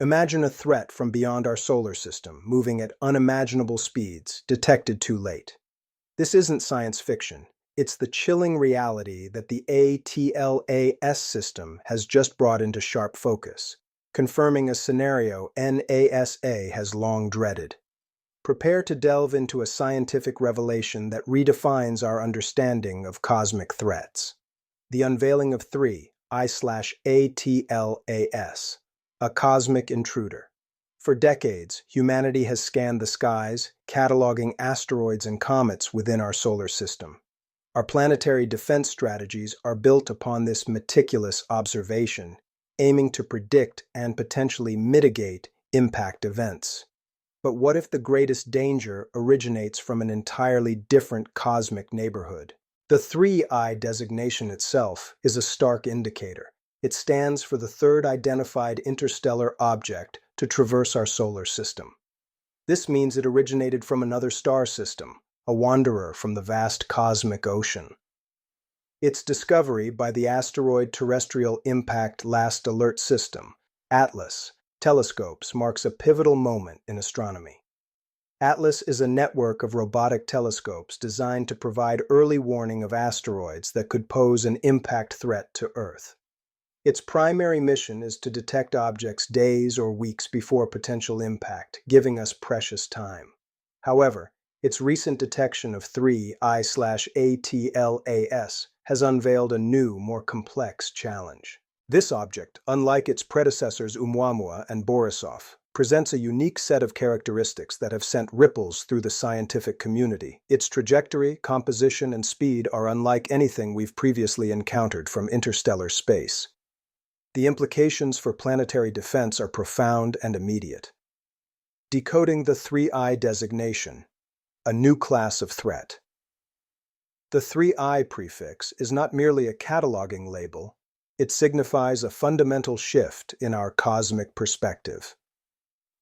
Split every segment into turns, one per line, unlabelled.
Imagine a threat from beyond our solar system, moving at unimaginable speeds, detected too late. This isn't science fiction. It's the chilling reality that the ATLAS system has just brought into sharp focus, confirming a scenario NASA has long dreaded. Prepare to delve into a scientific revelation that redefines our understanding of cosmic threats. The unveiling of 3I/ATLAS, a cosmic intruder. For decades, humanity has scanned the skies, cataloging asteroids and comets within our solar system. Our planetary defense strategies are built upon this meticulous observation, aiming to predict and potentially mitigate impact events. But what if the greatest danger originates from an entirely different cosmic neighborhood? The 3I designation itself is a stark indicator. It stands for the third identified interstellar object to traverse our solar system. This means it originated from another star system, a wanderer from the vast cosmic ocean. Its discovery by the Asteroid Terrestrial Impact Last Alert System, ATLAS, telescopes marks a pivotal moment in astronomy. ATLAS is a network of robotic telescopes designed to provide early warning of asteroids that could pose an impact threat to Earth. Its primary mission is to detect objects days or weeks before potential impact, giving us precious time. However, its recent detection of 3I/ATLAS has unveiled a new, more complex challenge. This object, unlike its predecessors Oumuamua and Borisov, presents a unique set of characteristics that have sent ripples through the scientific community. Its trajectory, composition, and speed are unlike anything we've previously encountered from interstellar space. The implications for planetary defense are profound and immediate. Decoding the 3I designation, a new class of threat. The 3I prefix is not merely a cataloging label. It signifies a fundamental shift in our cosmic perspective.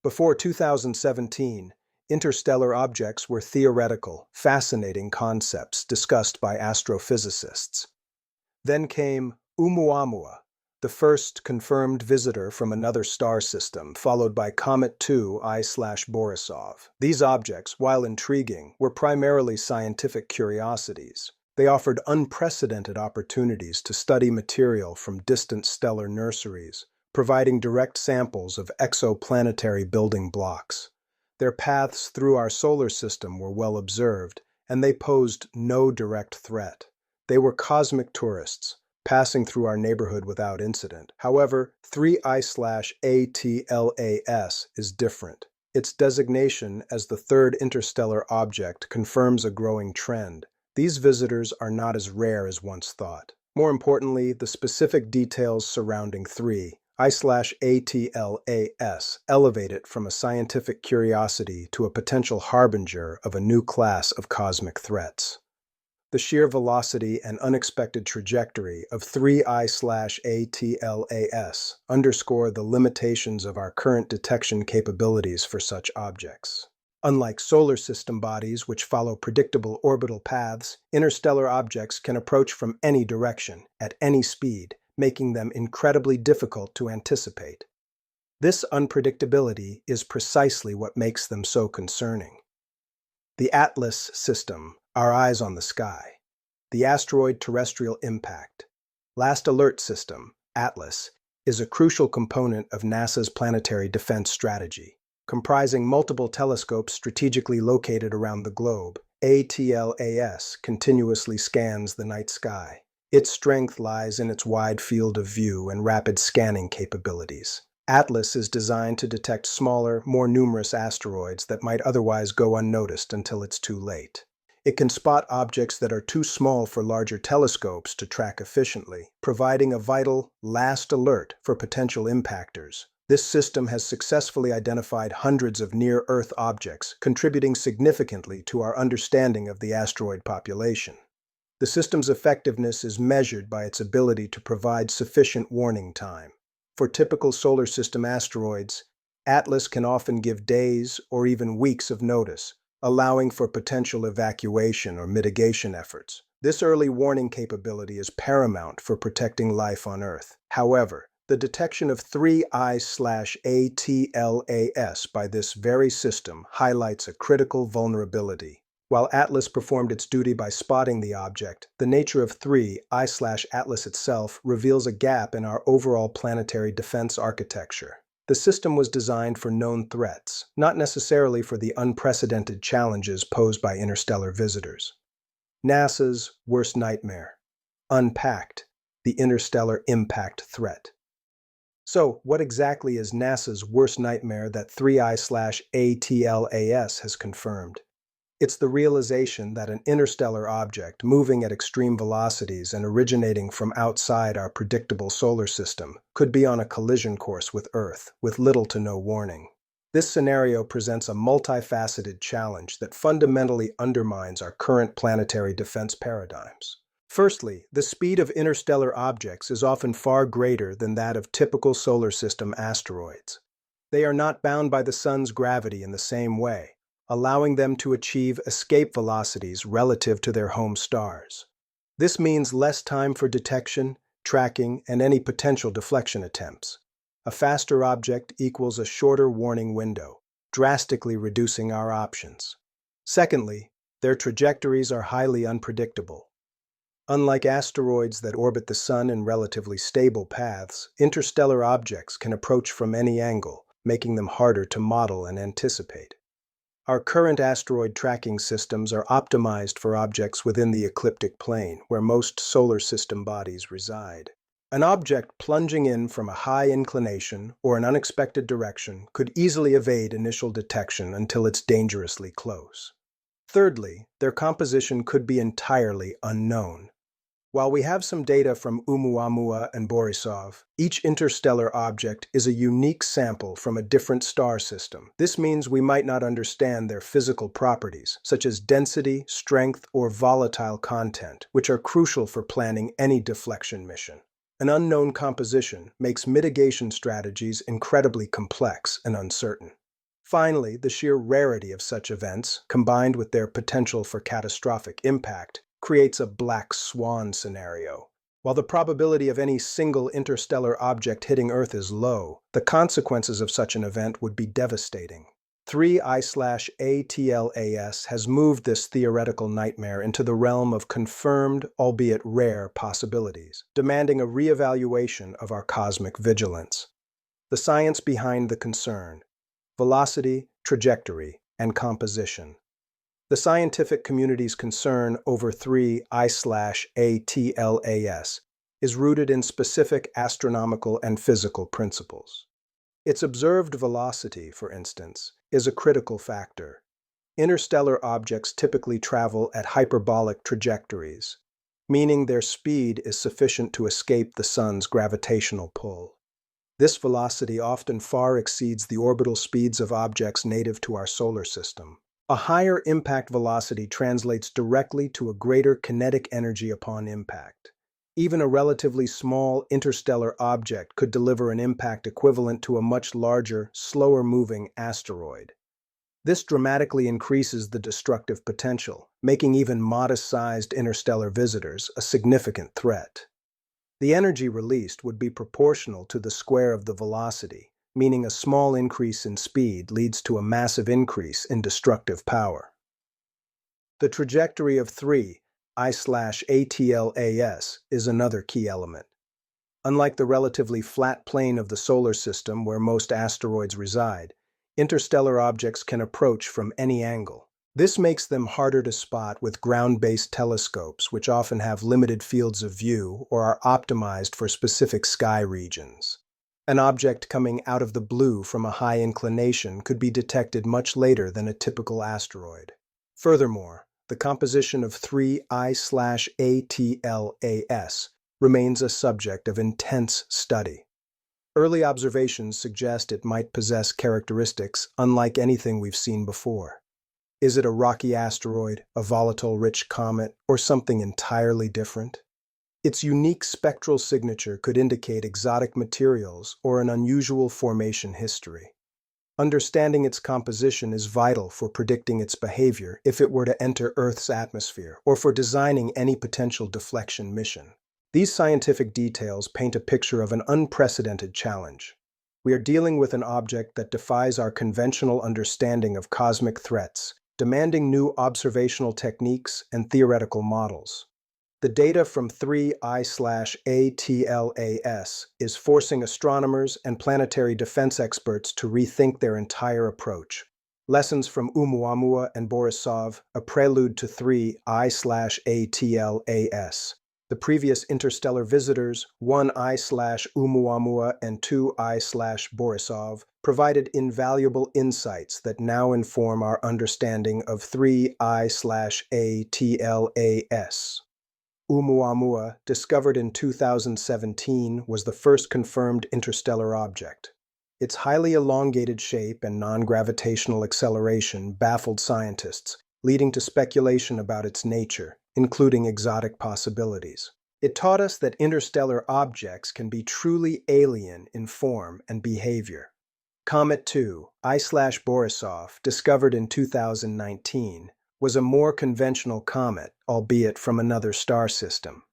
Before 2017, interstellar objects were theoretical, fascinating concepts discussed by astrophysicists. Then came Oumuamua, the first confirmed visitor from another star system, followed by Comet 2I/Borisov. These objects, while intriguing, were primarily scientific curiosities. They offered unprecedented opportunities to study material from distant stellar nurseries, providing direct samples of exoplanetary building blocks. Their paths through our solar system were well observed, and they posed no direct threat. They were cosmic tourists, passing through our neighborhood without incident. However, 3I/ATLAS is different. Its designation as the third interstellar object confirms a growing trend. These visitors are not as rare as once thought. More importantly, the specific details surrounding 3I/ATLAS elevate it from a scientific curiosity to a potential harbinger of a new class of cosmic threats. The sheer velocity and unexpected trajectory of 3I/ATLAS underscore the limitations of our current detection capabilities for such objects. Unlike solar system bodies which follow predictable orbital paths, interstellar objects can approach from any direction, at any speed, making them incredibly difficult to anticipate. This unpredictability is precisely what makes them so concerning. The ATLAS system, our eyes on the sky. The Asteroid Terrestrial Impact Last Alert System, ATLAS, is a crucial component of NASA's planetary defense strategy. Comprising multiple telescopes strategically located around the globe, ATLAS continuously scans the night sky. Its strength lies in its wide field of view and rapid scanning capabilities. ATLAS is designed to detect smaller, more numerous asteroids that might otherwise go unnoticed until it's too late. It can spot objects that are too small for larger telescopes to track efficiently, providing a vital last alert for potential impactors. This system has successfully identified hundreds of near-Earth objects, contributing significantly to our understanding of the asteroid population. The system's effectiveness is measured by its ability to provide sufficient warning time. For typical solar system asteroids, ATLAS can often give days or even weeks of notice, allowing for potential evacuation or mitigation efforts. This early warning capability is paramount for protecting life on Earth. However, The detection of 3I/ATLAS by this very system highlights a critical vulnerability. While Atlas performed its duty by spotting the object, the nature of 3I/Atlas itself reveals a gap in our overall planetary defense architecture. The system was designed for known threats, not necessarily for the unprecedented challenges posed by interstellar visitors. NASA's worst nightmare. Unpacked: the interstellar impact threat. So, what exactly is NASA's worst nightmare that 3I/ATLAS has confirmed? It's the realization that an interstellar object moving at extreme velocities and originating from outside our predictable solar system could be on a collision course with Earth with little to no warning. This scenario presents a multifaceted challenge that fundamentally undermines our current planetary defense paradigms. Firstly, the speed of interstellar objects is often far greater than that of typical solar system asteroids. They are not bound by the sun's gravity in the same way, allowing them to achieve escape velocities relative to their home stars. This means less time for detection, tracking, and any potential deflection attempts. A faster object equals a shorter warning window, drastically reducing our options. Secondly, their trajectories are highly unpredictable. Unlike asteroids that orbit the sun in relatively stable paths, interstellar objects can approach from any angle, making them harder to model and anticipate. Our current asteroid tracking systems are optimized for objects within the ecliptic plane, where most solar system bodies reside. An object plunging in from a high inclination or an unexpected direction could easily evade initial detection until it's dangerously close. Thirdly, their composition could be entirely unknown. While we have some data from Oumuamua and Borisov, each interstellar object is a unique sample from a different star system. This means we might not understand their physical properties, such as density, strength, or volatile content, which are crucial for planning any deflection mission. An unknown composition makes mitigation strategies incredibly complex and uncertain. Finally, the sheer rarity of such events, combined with their potential for catastrophic impact, creates a black swan scenario. While the probability of any single interstellar object hitting Earth is low, the consequences of such an event would be devastating. 3I/ATLAS has moved this theoretical nightmare into the realm of confirmed, albeit rare, possibilities, demanding a reevaluation of our cosmic vigilance. The science behind the concern: velocity, trajectory, and composition. The scientific community's concern over 3I/ATLAS is rooted in specific astronomical and physical principles. Its observed velocity, for instance, is a critical factor. Interstellar objects typically travel at hyperbolic trajectories, meaning their speed is sufficient to escape the sun's gravitational pull. This velocity often far exceeds the orbital speeds of objects native to our solar system. A higher impact velocity translates directly to a greater kinetic energy upon impact. Even a relatively small interstellar object could deliver an impact equivalent to a much larger, slower-moving asteroid. This dramatically increases the destructive potential, making even modest-sized interstellar visitors a significant threat. The energy released would be proportional to the square of the velocity, meaning a small increase in speed leads to a massive increase in destructive power. The trajectory of 3I/ATLAS is another key element. Unlike the relatively flat plane of the solar system where most asteroids reside, interstellar objects can approach from any angle. This makes them harder to spot with ground-based telescopes, which often have limited fields of view or are optimized for specific sky regions. An object coming out of the blue from a high inclination could be detected much later than a typical asteroid. Furthermore, the composition of 3I/ATLAS remains a subject of intense study. Early observations suggest it might possess characteristics unlike anything we've seen before. Is it a rocky asteroid, a volatile-rich comet, or something entirely different? Its unique spectral signature could indicate exotic materials or an unusual formation history. Understanding its composition is vital for predicting its behavior if it were to enter Earth's atmosphere or for designing any potential deflection mission. These scientific details paint a picture of an unprecedented challenge. We are dealing with an object that defies our conventional understanding of cosmic threats, demanding new observational techniques and theoretical models. The data from 3I/ATLAS is forcing astronomers and planetary defense experts to rethink their entire approach. Lessons from Oumuamua and Borisov, a prelude to 3I/ATLAS. The previous interstellar visitors, 1I/Oumuamua and 2I/Borisov, provided invaluable insights that now inform our understanding of 3I/ATLAS. Oumuamua, discovered in 2017, was the first confirmed interstellar object. Its highly elongated shape and non-gravitational acceleration baffled scientists, leading to speculation about its nature, including exotic possibilities. It taught us that interstellar objects can be truly alien in form and behavior. Comet 2, I/Borisov, discovered in 2019, was a more conventional comet, albeit from another star system.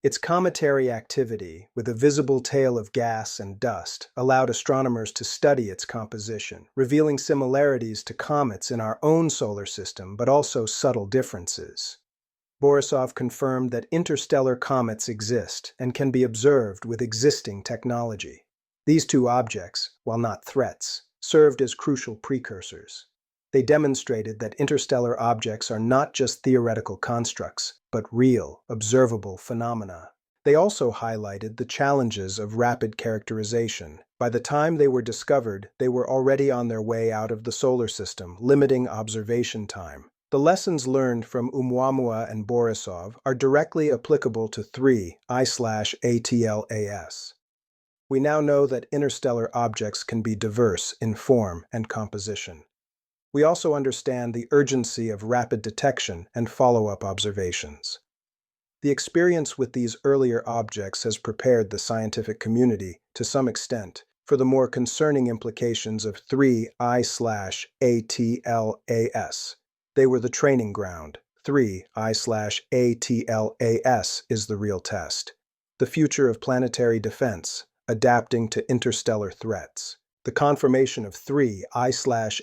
Its cometary activity, with a visible tail of gas and dust, allowed astronomers to study its composition, revealing similarities to comets in our own solar system, but also subtle differences. Borisov confirmed that interstellar comets exist and can be observed with existing technology. These two objects, while not threats, served as crucial precursors. They demonstrated that interstellar objects are not just theoretical constructs, but real, observable phenomena. They also highlighted the challenges of rapid characterization. By the time they were discovered, they were already on their way out of the solar system, limiting observation time. The lessons learned from Oumuamua and Borisov are directly applicable to 3I/ATLAS. We now know that interstellar objects can be diverse in form and composition. We also understand the urgency of rapid detection and follow-up observations. The experience with these earlier objects has prepared the scientific community, to some extent, for the more concerning implications of 3I/ATLAS. They were the training ground. 3I/ATLAS is the real test. The future of planetary defense, adapting to interstellar threats. The confirmation of 3I/ATLAS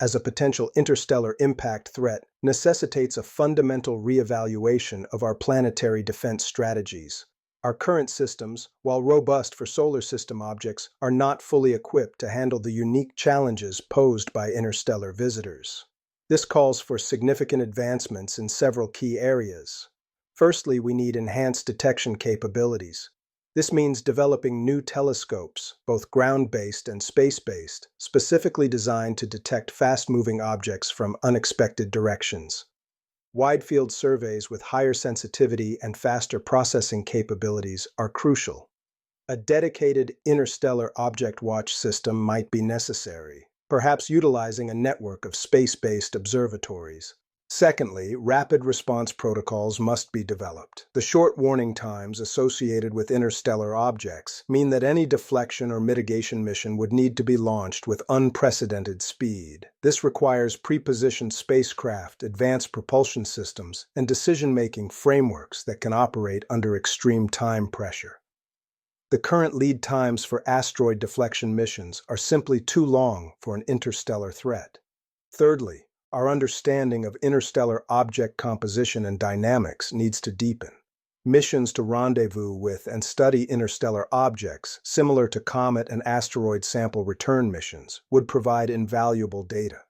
as a potential interstellar impact threat necessitates a fundamental reevaluation of our planetary defense strategies. Our current systems, while robust for solar system objects, are not fully equipped to handle the unique challenges posed by interstellar visitors. This calls for significant advancements in several key areas. Firstly, we need enhanced detection capabilities. This means developing new telescopes, both ground-based and space-based, specifically designed to detect fast-moving objects from unexpected directions. Wide-field surveys with higher sensitivity and faster processing capabilities are crucial. A dedicated interstellar object watch system might be necessary, perhaps utilizing a network of space-based observatories. Secondly, rapid response protocols must be developed. The short warning times associated with interstellar objects mean that any deflection or mitigation mission would need to be launched with unprecedented speed. This requires pre-positioned spacecraft, advanced propulsion systems, and decision-making frameworks that can operate under extreme time pressure. The current lead times for asteroid deflection missions are simply too long for an interstellar threat. Thirdly, our understanding of interstellar object composition and dynamics needs to deepen. Missions to rendezvous with and study interstellar objects, similar to comet and asteroid sample return missions, would provide invaluable data.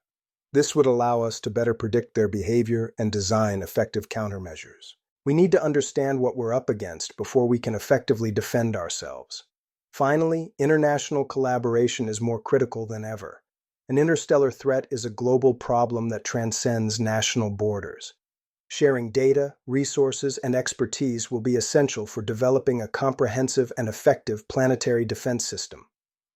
This would allow us to better predict their behavior and design effective countermeasures. We need to understand what we're up against before we can effectively defend ourselves. Finally, international collaboration is more critical than ever. An interstellar threat is a global problem that transcends national borders. Sharing data, resources, and expertise will be essential for developing a comprehensive and effective planetary defense system.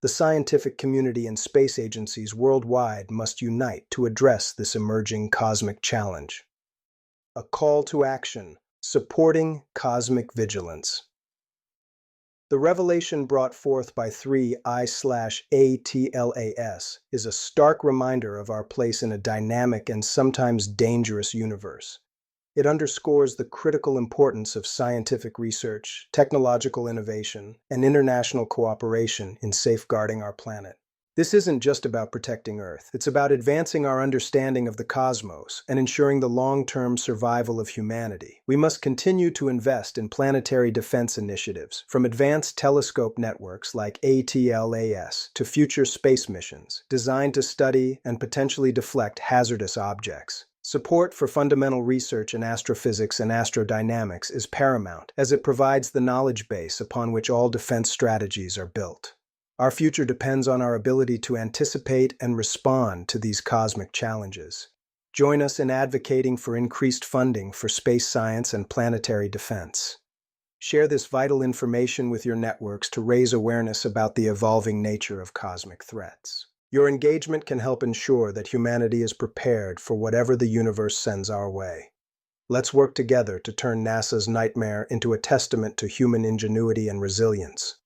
The scientific community and space agencies worldwide must unite to address this emerging cosmic challenge. A call to action: supporting cosmic vigilance. The revelation brought forth by 3I/ATLAS is a stark reminder of our place in a dynamic and sometimes dangerous universe. It underscores the critical importance of scientific research, technological innovation, and international cooperation in safeguarding our planet. This isn't just about protecting Earth. It's about advancing our understanding of the cosmos and ensuring the long-term survival of humanity. We must continue to invest in planetary defense initiatives, from advanced telescope networks like ATLAS to future space missions designed to study and potentially deflect hazardous objects. Support for fundamental research in astrophysics and astrodynamics is paramount, as it provides the knowledge base upon which all defense strategies are built. Our future depends on our ability to anticipate and respond to these cosmic challenges. Join us in advocating for increased funding for space science and planetary defense. Share this vital information with your networks to raise awareness about the evolving nature of cosmic threats. Your engagement can help ensure that humanity is prepared for whatever the universe sends our way. Let's work together to turn NASA's nightmare into a testament to human ingenuity and resilience.